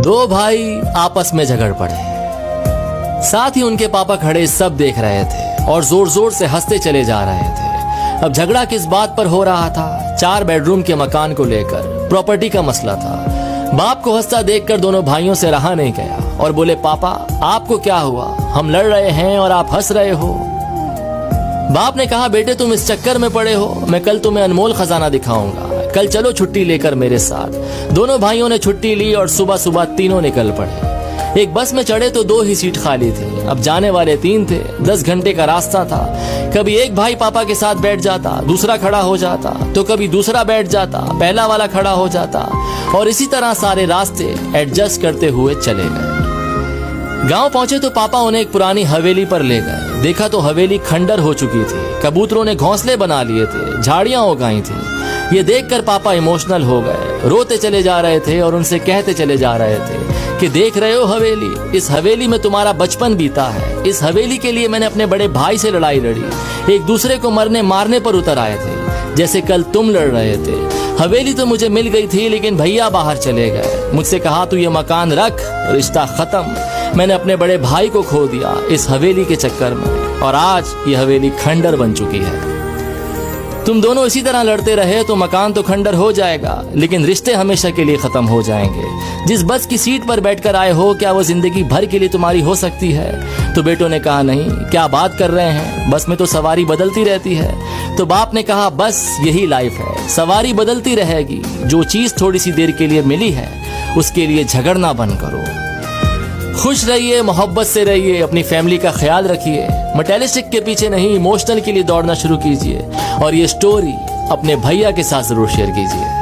दो भाई आपस में झगड़ पड़े। साथ ही उनके पापा खड़े सब देख रहे थे और जोर जोर से हंसते चले जा रहे थे। अब झगड़ा किस बात पर हो रहा था? 4 बेडरूम के मकान को लेकर प्रॉपर्टी का मसला था। बाप को हंसता देखकर दोनों भाइयों से रहा नहीं गया और बोले, पापा आपको क्या हुआ? हम लड़ रहे हैं और आप हंस रहे हो। बाप ने कहा, बेटे तुम इस चक्कर में पड़े हो, मैं कल तुम्हें अनमोल खजाना दिखाऊंगा, कल चलो छुट्टी लेकर मेरे साथ। दोनों भाइयों ने छुट्टी ली और सुबह सुबह तीनों निकल पड़े। एक बस में चढ़े तो 2 ही सीट खाली थी। अब जाने वाले 3 थे, 10 घंटे का रास्ता था। कभी एक भाई पापा के साथ बैठ जाता, दूसरा खड़ा हो जाता, तो कभी दूसरा बैठ जाता, पहला वाला खड़ा हो जाता, और इसी तरह सारे रास्ते एडजस्ट करते हुए चले गए। गांव पहुंचे तो पापा उन्हें एक पुरानी हवेली पर ले गए। देखा तो हवेली खंडर हो चुकी थी। कबूतरों ने घोंसले बना लिए थे, झाड़ियां उगाई थी। ये देखकर पापा इमोशनल हो गए, रोते चले जा रहे थे और उनसे कहते चले जा रहे थे कि देख रहे हो हवेली, इस हवेली में तुम्हारा बचपन बीता है। इस हवेली के लिए मैंने अपने बड़े भाई से लड़ाई लड़ी, एक दूसरे को मरने मारने पर उतर आए थे, जैसे कल तुम लड़ रहे थे। हवेली तो मुझे मिल गई थी, लेकिन भैया बाहर चले गए। मुझसे कहा तू ये मकान रख, रिश्ता खत्म। मैंने अपने बड़े भाई को खो दिया इस हवेली के चक्कर में, और आज ये हवेली खंडर बन चुकी है। तुम दोनों इसी तरह लड़ते रहे तो मकान तो खंडर हो जाएगा, लेकिन रिश्ते हमेशा के लिए खत्म हो जाएंगे। जिस बस की सीट पर बैठकर आए हो, क्या वो जिंदगी भर के लिए तुम्हारी हो सकती है? तो बेटों ने कहा, नहीं, क्या बात कर रहे हैं, बस में तो सवारी बदलती रहती है। तो बाप ने कहा, बस यही लाइफ है, सवारी बदलती रहेगी। जो चीज थोड़ी सी देर के लिए मिली है, उसके लिए झगड़ना बंद करो। खुश रहिए, मोहब्बत से रहिए, अपनी फैमिली का ख्याल रखिए। मटेरियलिस्टिक के पीछे नहीं, इमोशनल के लिए दौड़ना शुरू कीजिए। और ये स्टोरी अपने भैया के साथ जरूर शेयर कीजिए।